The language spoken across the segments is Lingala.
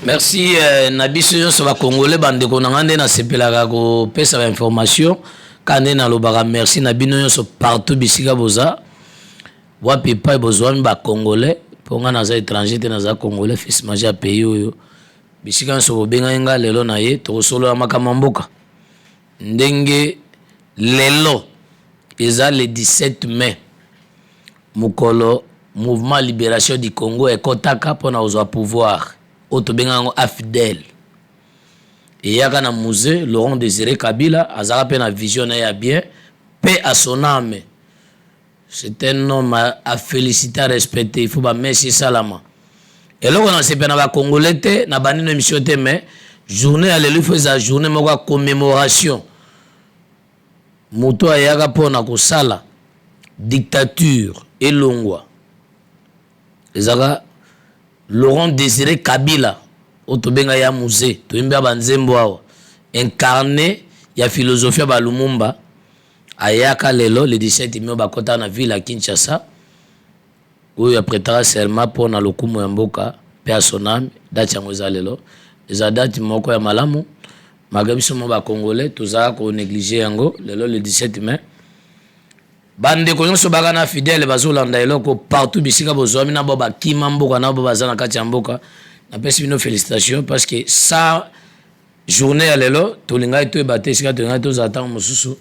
Merci Nabiso sur la Congolais bande ko ngande na sepelaka ko pesa information kande na lobaka merci Nabino so partout bisika boza wa pepa bozwa ba Congolais ponga na za étranger te na za Congolais fils majeur pays yo bisika so bobenga nga lelo na ye to solo ya makamamboka ndenge lelo eza le 17 mai mukolo mouvement libération du Congo ekotaka pona ozwa pouvoir Otobengango Afidel. Et yaka na musée Laurent Désiré Kabila azara pe na vision ya bien paix à son âme. C'est un homme à féliciter, à respecter. Il faut ba merci salama. Et là on a se pena ba congolais te na bani no émission te mais journée alléluia faut sa journée moko commémoration. Moto ayaka pona ko sala dictature elongwa. Ezaka Laurent Désiré Kabila, Otobenga ya musée, Toimba Banzembo awa, incarné ya philosophie ba Lumumba, ayaka lelo le 17 mai bakota na ville à Kinshasa, où il prêtera serment pour na lokumu ya mboka, pe asonam, date yango eza lelo, eza date moko ya malamu, magabiso mo ba congolais, tozaka ko négliger yango lelo le 17 mai. Bande ko nyonso bakana fidèle bazolanda eloko partout bisika bozwami na boba kima mboka na boba zana kati ya mboka na pesi bino félicitations parce que ça journée ya lelo tolinga to ebate sika tolinga to zata mususu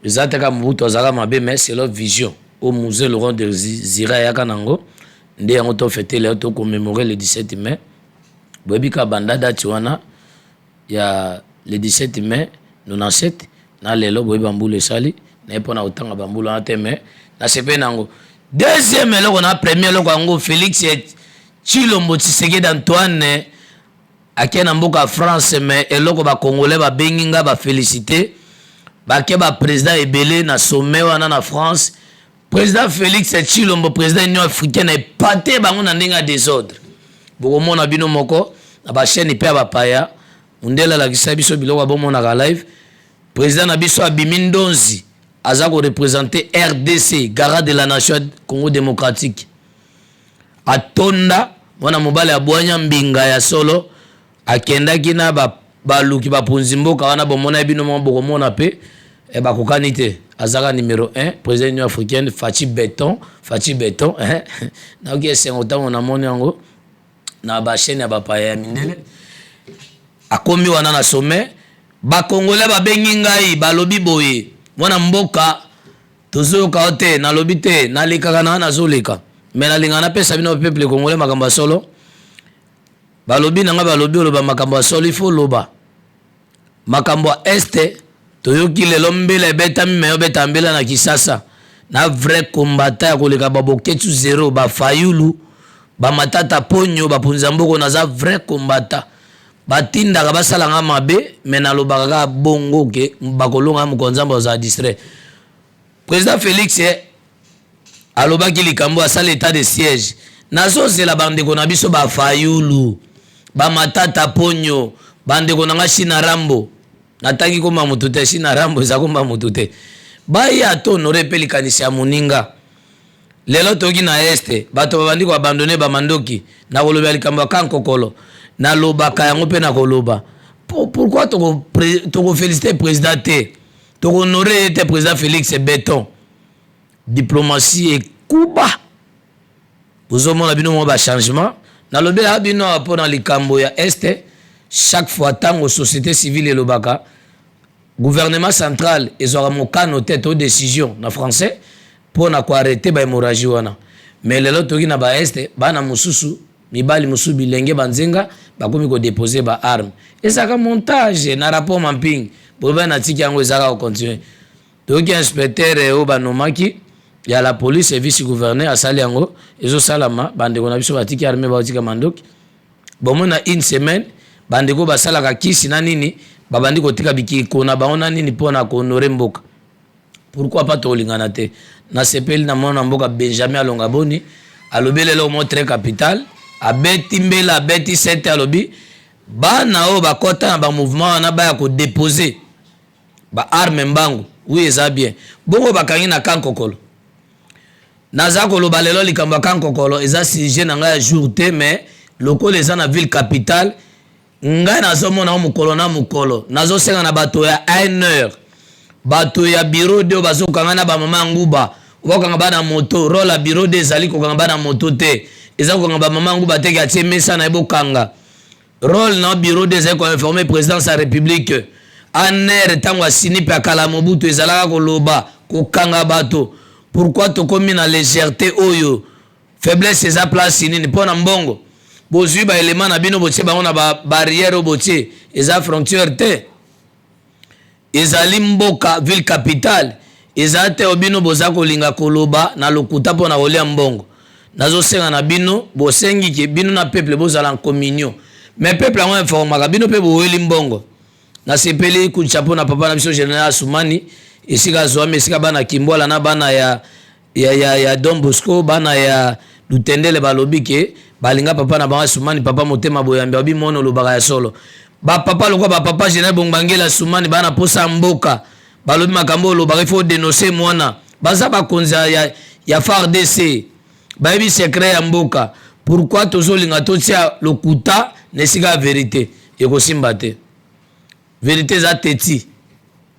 ezataka mbuto azaka mabe mais c'est leur vision au musée Laurent Désiré ya kanango nde yango to fêter lelo to commémorer le 17 mai bobika banda date wana ya le 17 mai 97 na lelo boyeba mbule sali na epona utanga bambula na teme na sepe nango deuxième eloko na premier eloko yango Félix Tshilombo Tshisekedi Antoine ake na mboka France mais eloko ba congolais ba benginga ba féliciter ba ke ba président ebele na sommet wana na France président Félix Tshilombo président Union africaine epaté bango na ndenga désordre bokomona bino moko na ba chaîne pe ba paya mundela la kisabiso biloko bomona ka live président na biso Abimindonzi Azako représenter RDC, Garant de la Nation Congo démocratique. Atonda, mwana mobile abwanya mbinga ya solo, akenda kina baluki bapunzimboka wana bomona bino mo bokomona pe e bakokanite. Azaka numéro 1, président Union africaine Fachi Beton, na oki esengota mona moni yango na ba chaîne ya bapaya ya mindele. Akomi wana na sommet, ba congolais ba bengi ngai balobi boye. Mwana mboka tozoyoka ote na lobi te na lekaka na nazoleka mais na linga na pesa bino peuple congolais makambo solo balobi nanga balobi oloba makambo solo il faut loba makambo este toyoki lelo mbele beta meyo beta mbele na Kisasa na vrai combattant ya koleka baboketu zero ba fayulu ba matata ponyo bapunza mboko na za vrai combattant batinda basala nga mabe mena lobaka bongo ke bakolonga mukonzamba za distrait président Félix alobaki likambo asala état de siège nazo zela bandeko na biso ba fayulu ba matata ponyo bandeko na China Rambo natangi koma mutute China Rambo za komba mutute baya to honore pelikanisi ya muninga lelo toki na este bato babandiko abandonner ba mandoki na kolobya likambo kankokolo na lobaka yango pe na koloba pourquoi toko féliciter président te toko honorer te président Félix Beton diplomatie et kuba bozomona bino mo ba changement na lobela bino apona likambo ya este chaque fois tango société civile et lobaka gouvernement central ezora mokano tête aux décisions na français pour na ko arrêter ba hémorragie wana mais lelo toki na ba este bana mususu mibali musubi lenge banzenga bakomi ko déposer ba arme ezaka montage na rapport mapping boba na tiki yango ezaka ko continuer donc inspecteur o banomaki ya la police et vice gouverneur asali yango ezo salama bandeko na biso batiki arme ba tika mandoki bomona une semaine bandeko basala ka kisi na nini babandi ko tika biki kona baona nini pona ko honorer mboka pourquoi pas to lingana te na sepeli na mona mboka Benjamin Alonga Boni alobele lo mo très capital abeti mbela abeti sete alobi bana o bakota na ba mouvement na ba ya ko déposer ba arme mbangu oui eza bien bongo bakangi na kankokolo naza koloba lelo likambo kankokolo eza sujet na nga jour te mais lokola eza na ville capitale ngai nazomona mokolo na mokolo nazosenga na bato ya 1 heure bato ya bureau de bazokanga na bamama nguba okanga bana moto rôle ya bureau de ezali kokanga bana moto te eza kokanga bamama nguba te ki atie mesa na ebokanga rôle na bureau de ezali koinforme présidence ya république en aire ntango asini mpe akala mobutu ezalaka koloba kokanga bato pourquoi tokomi na légèreté oyo faiblesse eza place nini mpo na mbongo bozwi baelema na bino botie bango na barrière oyo botie eza frontière te ezali mboka ville capitale eza te obino boza kolinga koloba na lokuta mpo na kolia mbongo nazosenga na bino bosengi ke bino na peuple bozala en communion mais peuple yango informaka bino mpe boweli mbongo nasepeli kucha mpo na papa na biso général Asumani esika azwami esika bana Kimbwala na bana ya Don Bosco bana ya Lutendele balobi ke balinga papa na bango Asumani papa motema boyambi obi mono lobaka ya solo ba papa lokwa ba papa général Bongbangela Asumani bana posa mboka balobi makambo lobaka faut dénoncer mwana baza bakonzi ya FARDC bayebi secret ya mboka pourquoi tozolinga totia lokuta nesika vérité ekosimba te vérité za teti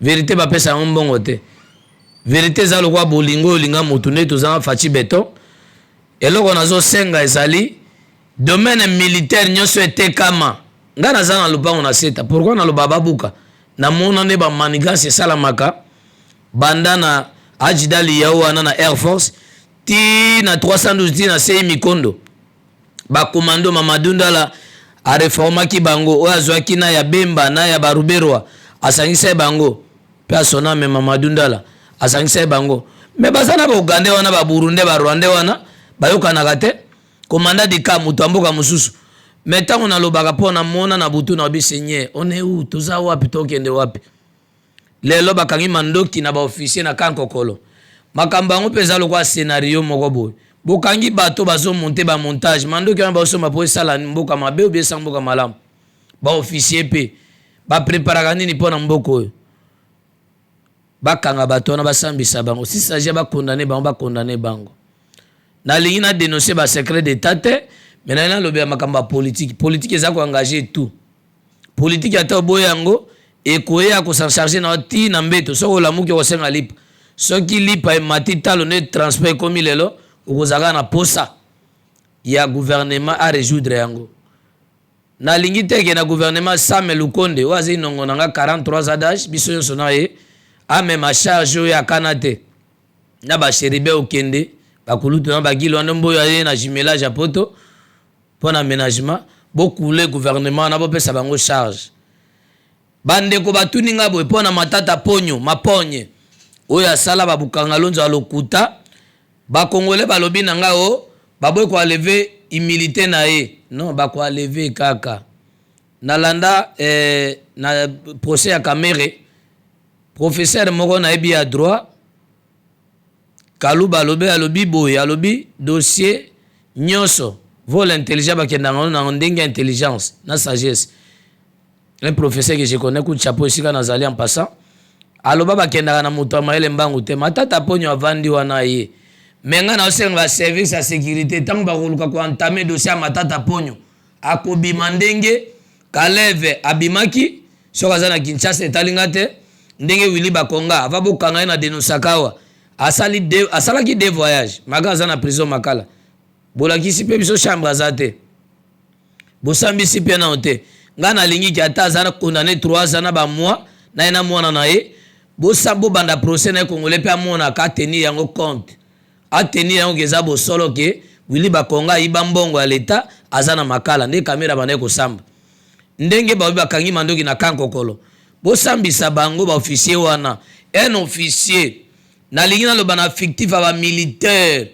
vérité bapesa mbongo te vérité za lokwa bolingo olinga motu nde tozanga faci beton eloko nazosenga ezali domaine militaire nyonso etekama nga naza na lupango na seta pourquoi naloba babuka namona nde bamanigance esalamaka banda na ajidali yao wana na air force ti na 312 ti na sei mikondo bakomando Mamadou Ndala areformaki bango oyo azwaki na ya Bemba na ya Baruberwa asangisa bango mpe asona me Mamadou Ndala asangisa bango me baza na baugande wana baburunde barwande wana bayokanaka te komanda dika moto amboka mosusu me ntango nalobaka mpo na mona na butu na obi seigneur on est où toza wapi tokende wapi lelo bakangi mandoki na baofficier na kankokolo makambo yango mpe eza lokwa scénario moko boye bokangi bato bazomonte bamontage mandoki wana baosoma mpo esala mboka mabe obi esala mboka malamu baofficier mpe bapreparaka nini mpo na mboka oyo bakanga bato wana basambisa bango si sagia bakondane bango nalingi na dénoncer basecret d'état te mais na lobi ya makambo ya politique eza koengage tout politique ata oboya yango ekoya kosancharge na ti na mbeto soki olamuki okosenga lipa soki lipa emati talo nde transport ekomi lelo okozalaka na posa ya gouvernement a résoudre yango nalingi teke na gouvernement Samuel Lukonde oyo azali nongo nanga 43 adage biso nyonso na ye amema charge oyo akana te na basheribe okende bakulutu na bagilo wana mboyo aye na jumelage ya poto mpo na aménagement bokule gouvernement na bopesa bango charge bandeko batuninga boye mpo na matata ponyo maponye oyo asala babukanga lonzo ya lokuta bakongole balobi na nga o baboyi koaleve humilité na ye non bakoaleve kaka nalanda na procès ya Kamere professeur moko nayebi ya droit Kaluba alobi boye alobi dossier nyonso vol intelligent bakendanga na ndenge intelligence na sagesse un professeur que je connais coup de chapeau esika nazali en passant aloba bakendaka na moto ya mayele mbangu te matata ponyo avandi wana ye menga na osenga service ya sécurité ntango bakoluka koentame dossier ya matata ponyo akobima ndenge Kaleve abimaki soki aza na Kinshasa etalinga te ndenge Willy Bakonga ava bokanga ye na denosakawa asalaki deux voyages maka aza na prison makala bolakisi mpe biso chambre aza te bosambisi mpe nao te nga nalingiki ata aza na condamné 3 ans na bamois na ye na mwana na ye bobanda procès na ye congolais mpe amonaka atenir yango compte atenir yango keza bosolo ke Willy Bakonga ayiba mbongo ya leta aza na makala nde kamera banda ye kosamba ndenge baobi bakangi mandoki na kankokolo bosambisa bango baofficier wana un officier nalingi naloba na fictif ya bamilitaire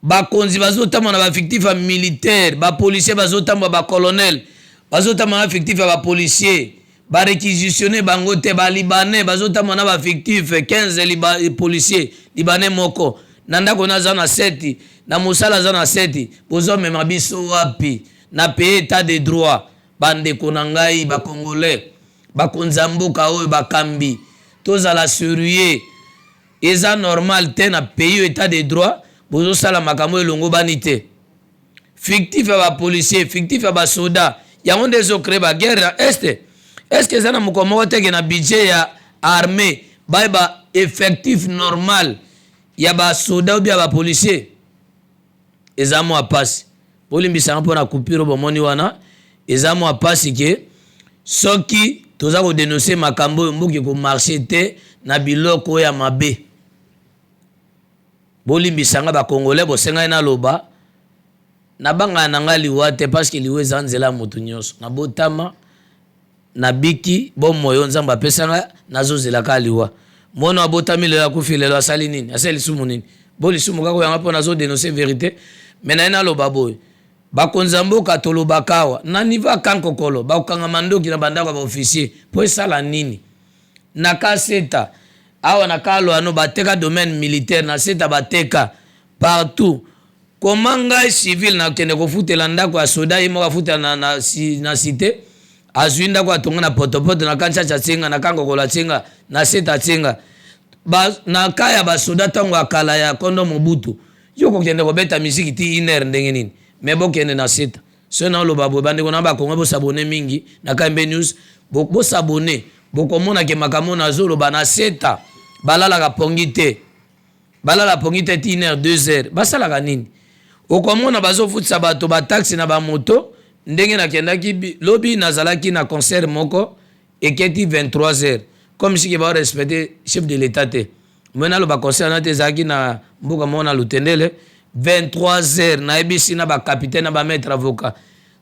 bakonzi bazotambwa na bafictif ya militaire bapolisier bazotambwa bacolonel bazotambwa na fictif ya bapolisier baréquisitionne bango te balibanais bazotambwa na bafictif 15 policier libanais moko na ndako na aza na 7 na mosala aza na 7 bozomema biso wapi na pays état de droit bandeko na ngai bakongolais bakonza mboka oyo bakambi tozala surye eza normal te na pays état de droit bozosala makambo elongo bani te fictif ya ba policier, fictif ya ba soda, yango ndezo créer ba guerre est-ce que ça na mukomo teke na budget ya armée ba effectif normal ya ba soda ou bien ba policier ezamo a passe bolimbisa mpo na coupure bomoni wana ezamo a passe ke soki toza ko dénoncer makambo mboki ko marcher te na biloko ya mabe bolimbisa nga ba congolais bosenga na loba na banga na nga liwa te parce que liwe za nzela mutu nyonso na botama na biki bon moyo nzamba pesanga nazo zela ka liwa mona botami le akufi le asali nini asali sumu nini boli sumu kako yanga pona zo dénoncer vérité mais na loba boy bakonzambo katolo bakawa na niva kankokolo bakanga mandoki na bandako ba officier po sala nini na kaseta awa na kalo ano bateka domaine militaire na seta bateka partout comment ngai civil na kende ko futela ndako ya soda yimo ka futela na cité azuinda kwa tonga na potopoto na kancha cha tsenga na kango kola tsenga na seta tsenga na kaya ba soda tango akala ya kondo mobutu yoko kende ko beta musique ti iner ndenge nini mais bokende na seta so na lo babo bande ko na ba kongo bo s'abonner mingi na Kambe News bo s'abonner bokomona ke makamo na zolo bana seta balala ka pongite balala pongite ti iner 2 heures basala ka nini okomona bazo futsa bato ba taxi na ba moto ndenge na kendaki lobi nazalaki na concert moko eketi 23 heures comme si ke ba respecter chef de l'état te mona lo ba concert na te zaki na mbuka mona lutendele 23 heures na ebisi na ba capitaine na ba maître avocat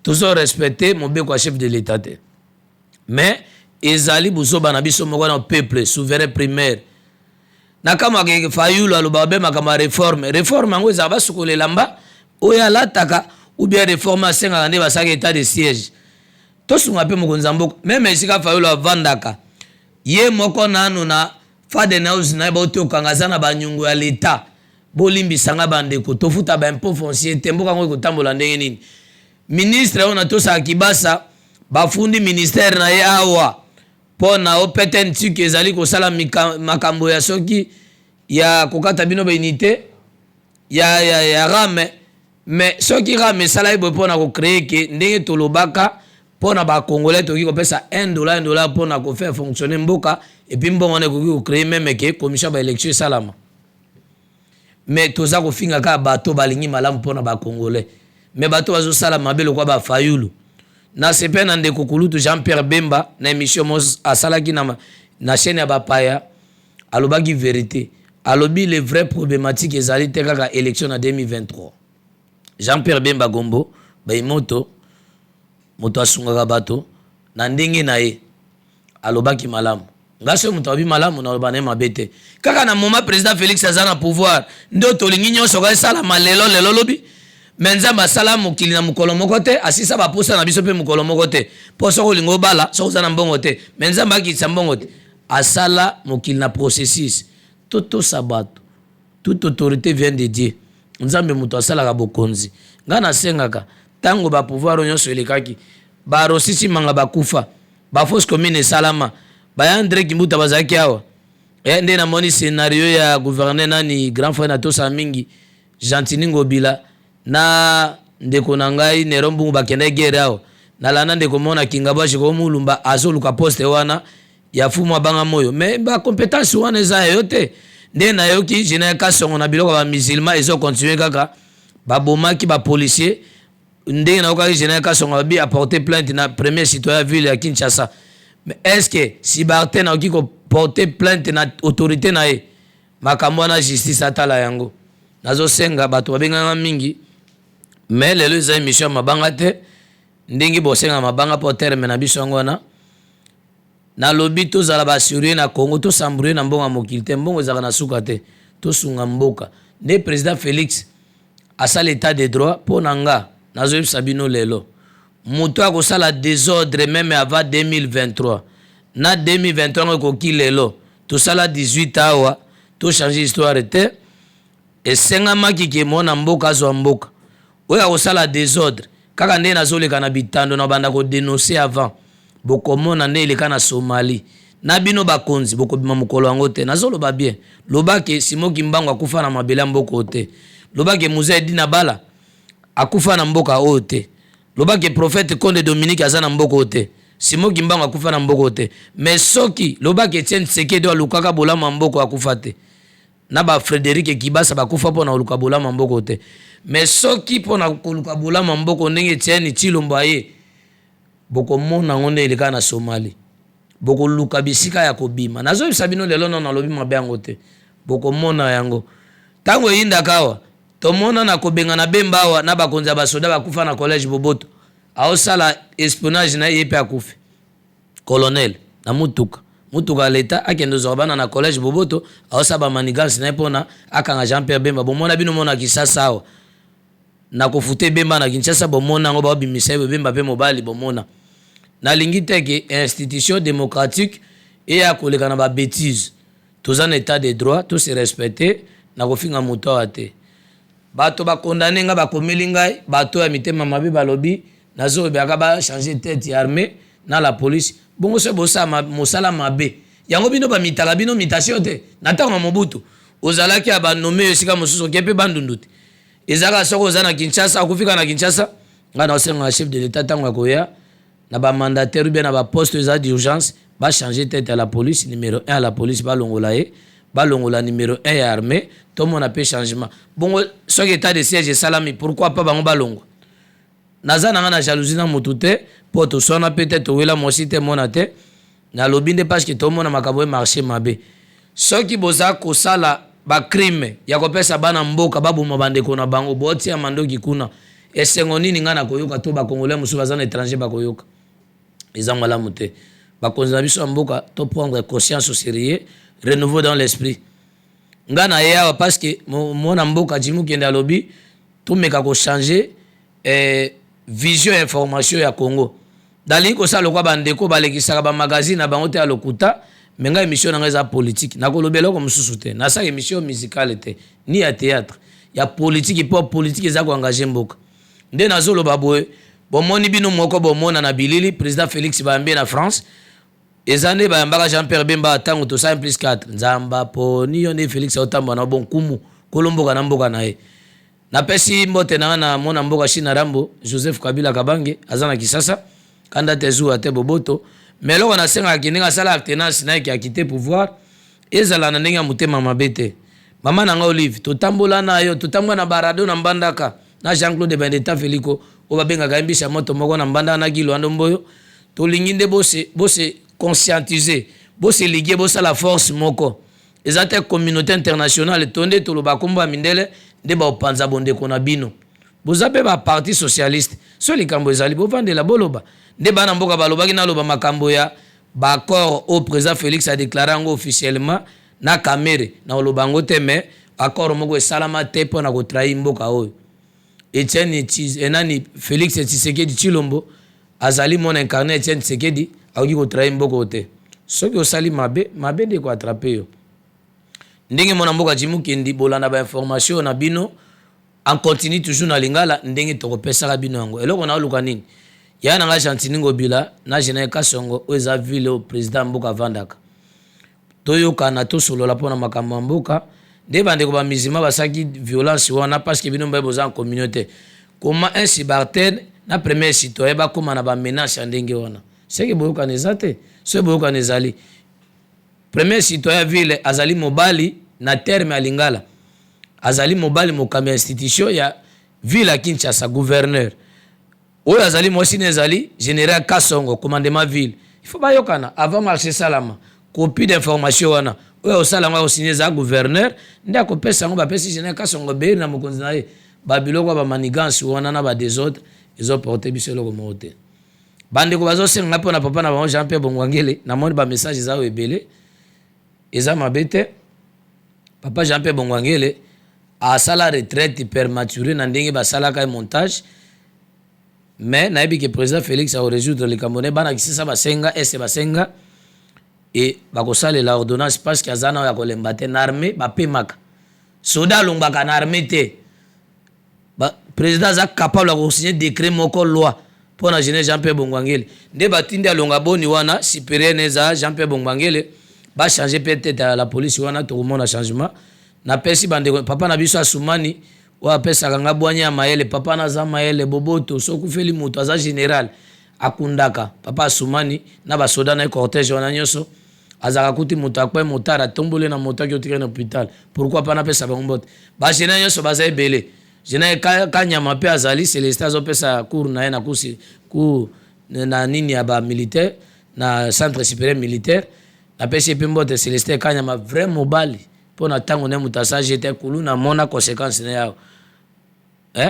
toujours respecter mobe kwa chef de l'état te mais ezali buzoba na biso moko na peuple souverain primaire na kama ke fayulu aloba be makama réforme ngo za ba sukolela mba oya lataka ou bien réforme à 5 ans basaka état de siège to sunga pe mokonza mboko même esika fayulu avandaka ye moko nanu na fade na uzina ba otokanga zana ba nyungu ya l'état bolimbisanga bandeko tofuta ba impôt foncier temboka ngo kotambola ndenge nini ministre on a to sa kibasa bafundi ministère na ye awa pona opete ntiki ezali kosala makambo ya soki ya kokata bino ba unité ya rame mais soki rame sala ibo pona ko créer ke ndenge tolobaka pona ba congolais toki ko pesa $1 pona ko faire fonctionner mboka et puis mbongo ne ko créer même ke commission ba élection salama mais toza ko finga ka bato balingi malamu pona ba congolais mais bato bazo sala mabelo kwa ba fayulu na sepe na ndeko kulutu Jean-Pierre Bemba na émission mos asalaki na chaîne ya bapaya alobaki vérité alobi les vraies problématiques ezali te kaka élection en 2023 Jean-Pierre Bemba Gombo baimoto moto asungaka bato na ndenge na ye alobaki malamu ngaso moto abi malamu na aloba na mabete kaka na moment président Félix aza na pouvoir ndo tolingi nyonso ka sala malelo lobi Menza sala mokili na mukolo moko te asisa ba posa na biso pe mukolo moko te poso ko lingo bala so za na mbongo te menza mbaki tsambongo te asala mokili na processus toto sabato toute autorité vient de Dieu nzambe muto asala ka bokonzi ngana sengaka tango ba pouvoir nyonso elekaki ba rosisi manga bakufa ba fausse commune salama ba André Kimbuta bazaki awa nde na moni scénario ya gouverneur nani grand frère na tosa mingi Gentini Ngobila na ndeko na ngai nerombu bakende guerre awo na lana ndeko mona kingaba shiko mulumba azoluka poste wana ya fumu banga moyo mais ba compétence wana za yote nde na yoki jina ka songo na biloko ba musulman ezo continuer kaka ba bomaki ba policier nde na yoka jina ka songo bi apporter plainte na premier citoyen ville ya Kinshasa mais est-ce que si Barthe na yoki ko porter plainte na autorité na e makambo na justice atala yango nazo senga bato babenganga mingi mais lelo eza émission mabanga te ndenge bosenga mabanga po terme na biso ngona na lobi tozala basurier na Congo tosambrouer na mbongo mokili te mbongo ezaka na suka te tosunga mboka nde président Félix asala état de droit po nanga nazoyebisa bino lelo moto akosala désordre même avant 2023 na 2023 ekoki lelo tosala 18 awa tochanger histoire te esengamaki ke mona mboka azwa mboka oyo akosala désordre kaka nde nazoleka na bitando na banda kodénoncer avant bokomona nde eleka na Somalie na bino bakonzi bokobima mokolo yango te nazoloba bien lobake Simoki Mbango akufa na mabele mboko te lobake Muzee Dina Bala akufa na mboka oyo te lobaki prophète Konde Dominique aza na mboka oyo te Simon Kimbangu akufa na mboka oyo te mais soki lobaki Etienne Tshisekedi alukaka bolama mboko akufa te na ba Frédéric Kibasa bakufa pona oluka bolama mboko oyo te mais soki pona koluka bolama mboko ndenge Etienne Tshilombo aye bokomona ngonde eleka na Somalie bokoluka bisika ya kobima nazoyebisa bino lelo na lobi mabe yango te bokomona yango tango eyindaka awa tomona na kobenga na bemba awa na bakonzi ya basoda bakufa na collège Boboto aosala espionnage na ye pe akufi colonel na mutuka leta akende ozwa bana na collège Boboto aosala bamanigance na ye mpona akanga Jean-Pierre Bemba bomona bino mona Kisasa awa na kofute Bemba na Kinshasa bomona yango baobimisa ye Bemba mpe mobali bomona nalingi teke institution démocratique eya koleka na babétise toza na état de droit to se respecter na kofinga moto awa te bato bakondane nga bakomeli ngai bato ya mitema mabe balobi nazoyebaka bachange tête ya armée na la police bongo so bosala mosala mabe yango bino bamitaka bino mitation te na ntango na Mobutu ozalaki ya banome oyo esika mosusu oke mpe bandundu te ezalaka soko oza na Kinshasa akofika na Kinshasa ngai na osenga chef de l'état ntango akoya na ba mandataire ou bien na ba poste d'urgence ba changer tête à la police numéro 1 à la police ba longola ye ba longola numéro 1 ya armée tout le monde a fait changement bon ce qui état de siège salami pourquoi pas bango ba longo naza na jalousie na mutute pour to sona peut-être wela mosité monate na lobinde parce que tout le monde makabo marché mabe ce qui boza ko sala ba crime ya ko pesa bana mboka babu mabande ko na bango boti ya mandoki kuna esengo nini ngana koyoka to ba congolais musu bazana étranger ba koyoka ezanga la muté ba konza biso mboka to prendre conscience au sérieux renouveau dans l'esprit ngana ya parce que mona mboka jimu kenda lobby tout meka ko changer vision information ya Congo dali ko sala kwa bandeko balekisaka ba magazine na bango te alokuta menga émission na ngeza politique na ko lobelo ko mususu te na sa émission musicale te ni ya théâtre ya politique pour politique eza ko engager mboka nde nazoloba boye bomoni bino moko bomona na bilili président Félix Bambe na France ezane bayambaka Jean-Pierre Bemba tango to 5+4 nzamba poni yo ne Félix otamba na bon kumu kolomboka na mboka na ye na pesi mbote na mona mboka China Rambo Joseph Kabila Kabange azana Kisasa kanda tezu ate Boboto melo na senga kininga sala alternance na ki akite pouvoir ezala na ndenge mutema mabete mama na nga Olive to tambola na yo to tambola na barado na mbandaka na Jean-Claude Bendeta Feliko obabenga kaimbisha moto moko na mbanda na kilo andomboyo to linginde bose conscientiser bose liguer bosa la force moko ezate communauté internationale tonde to loba komba mindele nde ba opanza bonde kona bino bozape ba parti socialiste so likambo ezali bovandela boloba nde bana mboka balobaki na loba makambo ya ba accord au président Félix a déclaré ngo officiellement na Kamere na olobango te mais accord moko esalama te pona ko trahir mboka oyo Etienne enani Félix Tshisekedi Tshilombo azali mon incarné Etienne Tshisekedi aoki ko trahir mboko te soki osali mabe de ko attraper yo ndenge mona mboka jimu kendi bolanda ba information na bino en continue toujours na lingala ndenge to kopesa bino yango eloko na luka nini ya na nga Chantini Ngobila na General Kasongo oza ville au président mboka vandaka toyoka na to solo la pona makambo mboka nde bande ko ba mizima basaki violence wana parce que bino mbaye boza en communauté comment un subalterne na premier citoyen ba koma na ba menace ndenge wana c'est que boyoka nezate so boyoka nezali premier citoyen ville azali mobali na terme ya lingala azali mobali mokambi institution ya ville ya Kinshasa gouverneur oyo azali mosi nezali général Kasongo commandement ville il faut bayokana avant marcher salama copie d'information wana oyo osala ngo signer za gouverneur nda ko pesa ngo ba pesi général Kasongo be na mokonzi na ye babiloko ba manigance wana na ba désordre ils ont porté biso loko mote bande ko bazo senga pona papa na ba Jean-Pierre Bongwangele na moni ba message za ebele eza mabete papa Jean-Pierre Bongwangele a sala retraite prématurée na ndenge ba sala ka montage mais na que président Félix a résoudre les Camerounais bana kisisa basenga ese basenga et bakosala la ordonnance parce que azana ya kolemba te na armée ba pemaka soda longbaka na armée te ba président za capable de signer décret moko loi pour na général Jean-Pierre Bongwangele nde batindi alonga boni wana supérieur neza Jean-Pierre Bongwangele ba changer peut-être la police wana to mona changement na pesi bande papa na biso asumani wa pesa kanga bwanya maele papa na za maele boboto soku feli moto aza général akundaka papa Asumani na ba soda na cortège wana nyoso azaka kuti moto akwe motara tombole na moto ki otikana hôpital pourquoi pas na pesa bangobote ba jena nyoso baza ebele jena ka nyama pe azali Celestin azo pesa cours na na kusi ku na nini ya ba militaire na centre supérieur militaire na pesa pe mbote Celestin ka nyama vraiment bali pona tango ne mutasa jete kulu na mona conséquence na yao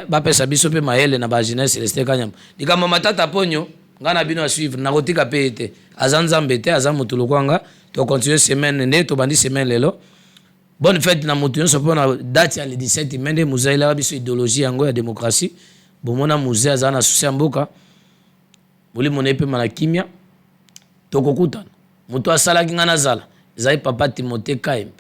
ba pesa biso pe maele na ba jeunesse Celestin ka nyama dikama matata ponyo ngana bino a suivre na kotika pe ete azanzambe te azamutulo kwanga to continuer semaine ne to bandi semaine lelo bonne fête na mutu nyonso pona date ya le 17 mende muzaila biso idéologie yango ya démocratie bomona musée azana susi mboka boli monepe mana kimia to kokutana mutu asala kingana zala zai papa Timothée Kaembe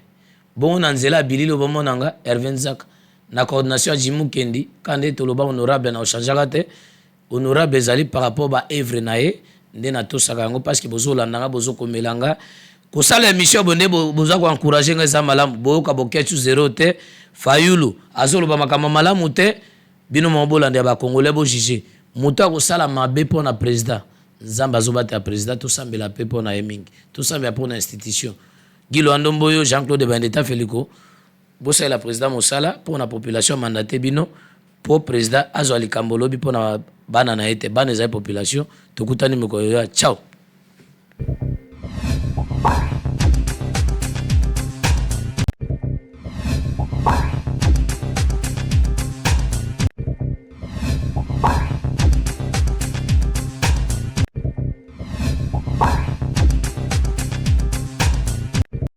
bon na nzela bililo bomona nga Hervé Nzaka na coordination ya Jimu Kendi kande to loba honorable na ochangeaka te honorable ezali par rapport ba œuvre na ye nde na tosaka yango parce que bozolanda nga bozokomelanga kosala émission bonde boza ko encourager nga za malamu boyoka boketu zéro te fayulu azoloba makambo malamu te bino mobolanda ya ba congolais bo juger moto akosala mabe pona président nzamba azobata ya président tosambela pe pona ye mingi tosambela pona institution Gilo Andomboyo Jean-Claude Bandeta Feliko bosalela président mosala pona population mandaté bino pour président azwa likambolobi pona bana na ete bana za population tokutani mikoyo ya ciao.